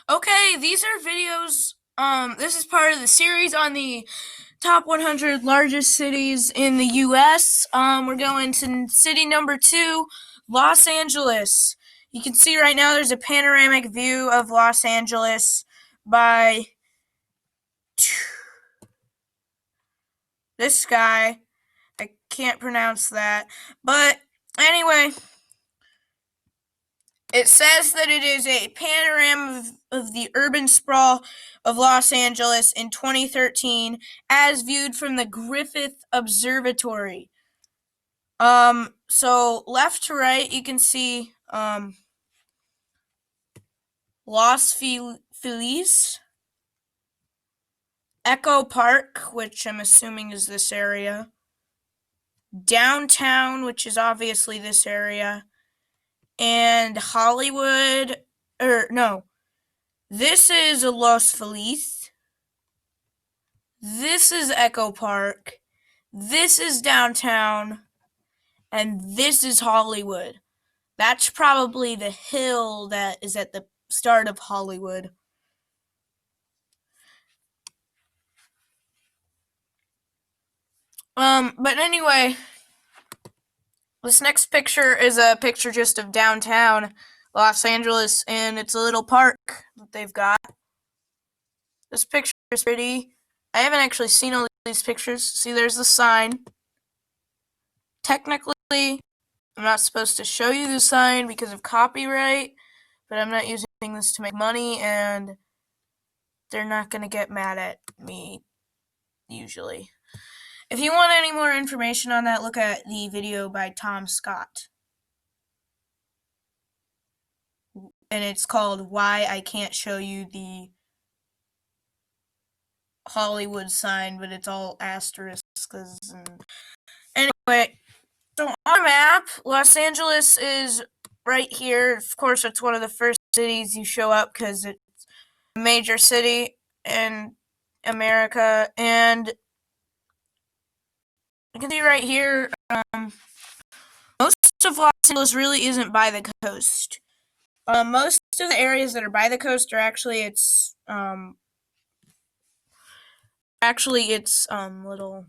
Okay, these are videos. This is part of the series on the top 100 largest cities in the U.S. We're going to city number 2, Los Angeles. You can see right now there's a panoramic view of Los Angeles by this guy. I can't pronounce that. But anyway, it says that it is a panorama of the urban sprawl of Los Angeles in 2013 as viewed from the Griffith Observatory. So left to right, you can see Los Feliz, Echo Park, which I'm assuming is this area, downtown, which is obviously this area, and Hollywood, or no, this is Los Feliz. This is Echo Park. This is downtown. And this is Hollywood. That's probably the hill that is at the start of Hollywood. But anyway, this next picture is a picture just of downtown Los Angeles, and it's a little park that they've got. This picture is pretty. I haven't actually seen all these pictures. See, there's the sign. Technically, I'm not supposed to show you the sign because of copyright, but I'm not using this to make money, and they're not going to get mad at me, usually. If you want any more information on that, look at the video by Tom Scott. And it's called Why I Can't Show You the Hollywood Sign, but it's all asterisks. Anyway, so on a map, Los Angeles is right here. Of course, it's one of the first cities you show up because it's a major city in America. And you can see right here, most of Los Angeles really isn't by the coast. Most of the areas that are by the coast are actually little,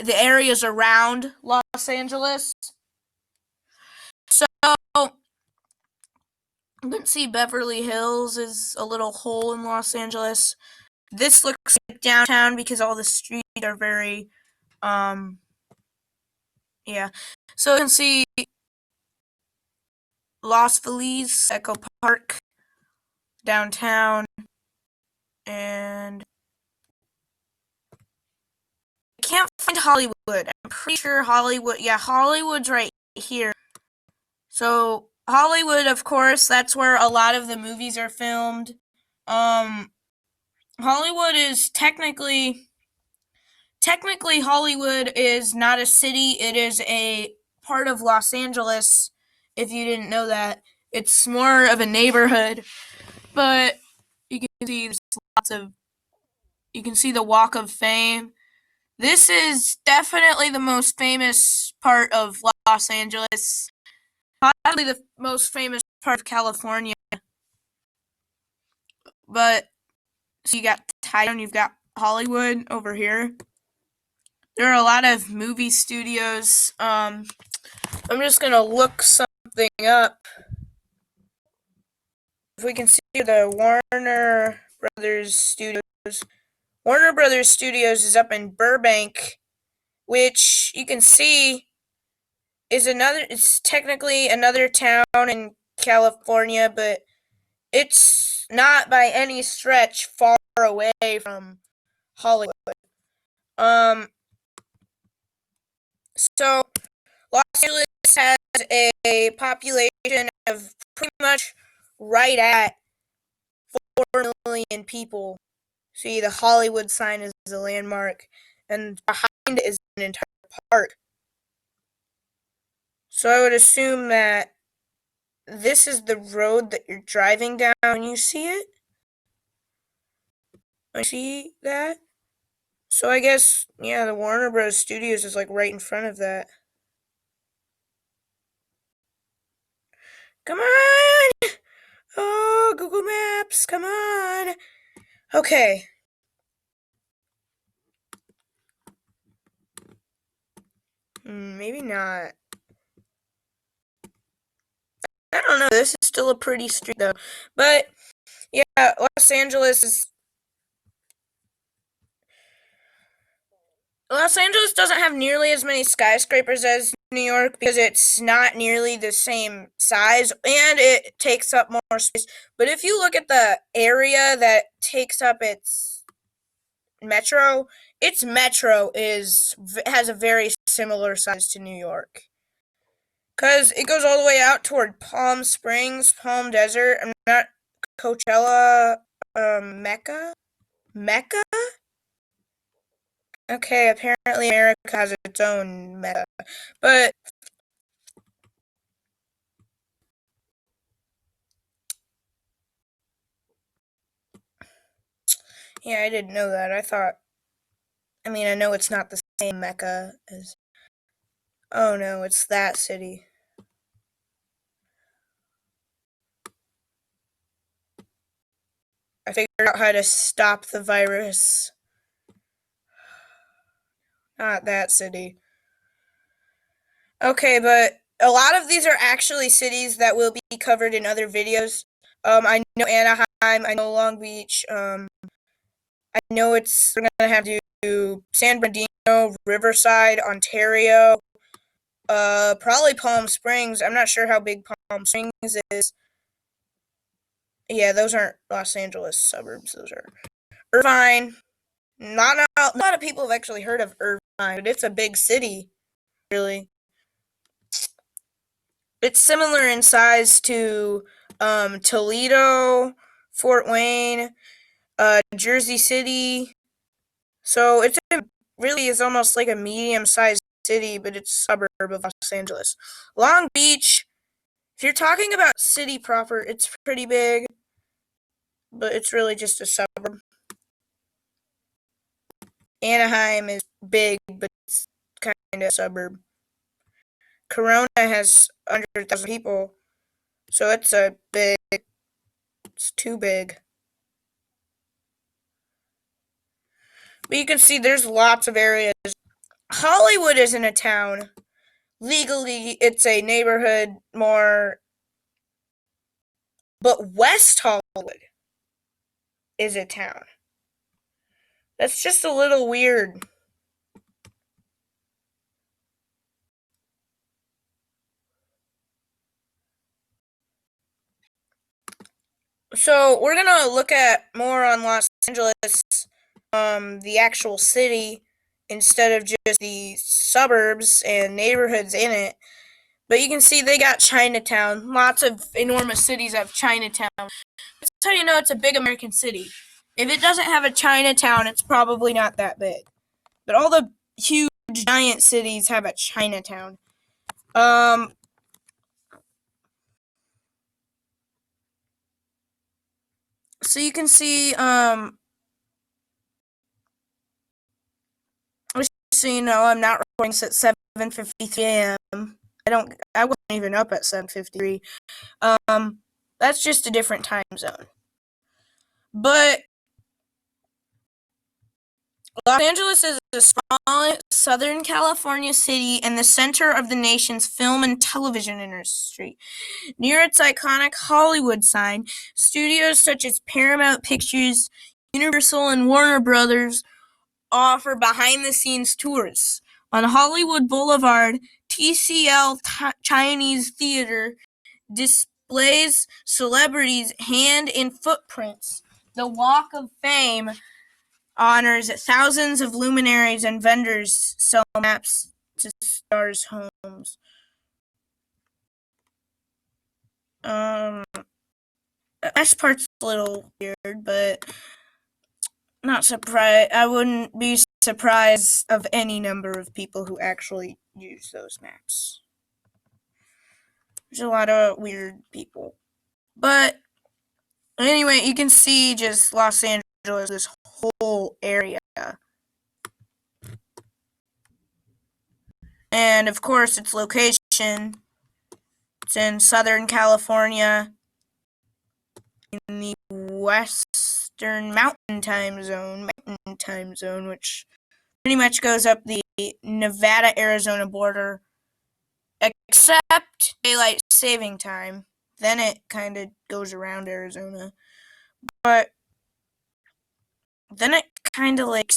the areas around Los Angeles. So you can see Beverly Hills is a little hole in Los Angeles. This looks like downtown because all the streets are very yeah. So you can see Los Feliz, Echo Park, downtown, and I can't find Hollywood. I'm pretty sure Hollywood, yeah, Hollywood's right here. So Hollywood, of course, that's where a lot of the movies are filmed. Hollywood is technically Hollywood is not a city. It is a part of Los Angeles. If you didn't know that, it's more of a neighborhood. But you can see there's lots of. You can see the Walk of Fame. This is definitely the most famous part of Los Angeles. Probably the most famous part of California. But so you got Taiwan, you've got Hollywood over here. There are a lot of movie studios. I'm just gonna look something up. If we can see the Warner Brothers Studios. Warner Brothers Studios is up in Burbank, which you can see it's technically another town in California, but it's not by any stretch far away from Hollywood. So Los Angeles has a population of pretty much right at 4 million people. See, the Hollywood sign is a landmark, and behind it is an entire park. So I would assume that this is the road that you're driving down. You see it? I see that. So I guess, yeah, the Warner Bros. Studios is like right in front of that. Come on! Oh, Google Maps, come on! Okay. Maybe not. I don't know. This is still a pretty street, though. But, yeah, Los Angeles doesn't have nearly as many skyscrapers as New York because it's not nearly the same size and it takes up more space. But if you look at the area that takes up its metro has a very similar size to New York. Cause it goes all the way out toward Palm Springs, Palm Desert. I'm not Coachella, Mecca. Okay, apparently America has its own Mecca, but yeah, I didn't know that. I know it's not the same Mecca as. Oh no, it's that city. I figured out how to stop the virus. Not that city. Okay, but a lot of these are actually cities that will be covered in other videos. I know Anaheim, I know Long Beach, I know we're gonna have to do San Bernardino, Riverside, Ontario, probably Palm Springs. I'm not sure how big Palm Springs is. Yeah, those aren't Los Angeles suburbs. Those are Irvine. Not a lot of people have actually heard of Irvine, but it's a big city, really. It's similar in size to Toledo, Fort Wayne, Jersey City. So really is almost like a medium-sized city, but it's a suburb of Los Angeles. Long Beach, if you're talking about city proper, it's pretty big, but it's really just a suburb. Anaheim is big, but it's kind of a suburb. Corona has 100,000 people, so it's too big. But you can see there's lots of areas. Hollywood isn't a town. Legally, it's a neighborhood more, but West Hollywood is a town. That's just a little weird. So we're gonna look at more on Los Angeles, the actual city, instead of just the suburbs and neighborhoods in it. But you can see they got Chinatown. Lots of enormous cities have Chinatown. That's how you know it's a big American city. If it doesn't have a Chinatown, it's probably not that big. But all the huge giant cities have a Chinatown. So you can see, just so you know, I'm not recording this at 7:53 a.m. I wasn't even up at 7:53. That's just a different time zone. But Los Angeles is a small Southern California city and the center of the nation's film and television industry. Near its iconic Hollywood sign, studios such as Paramount Pictures, Universal, and Warner Brothers offer behind-the-scenes tours. On Hollywood Boulevard, TCL Chinese Theater displays celebrities' hand and footprints. The Walk of Fame honors thousands of luminaries and vendors sell maps to stars' homes. That part's a little weird, but not surprised. I wouldn't be surprised of any number of people who actually use those maps. There's a lot of weird people. But anyway, you can see just Los Angeles, this whole area. And of course, its location. It's It's in Southern California in the Western Mountain Time Zone, which pretty much goes up the Nevada-Arizona border, except daylight saving time. Then it kind of goes around Arizona. But then it kind of like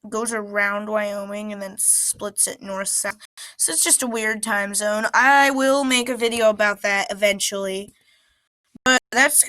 goes around Wyoming and then splits it north-south. So it's just a weird time zone. I will make a video about that eventually. But that's going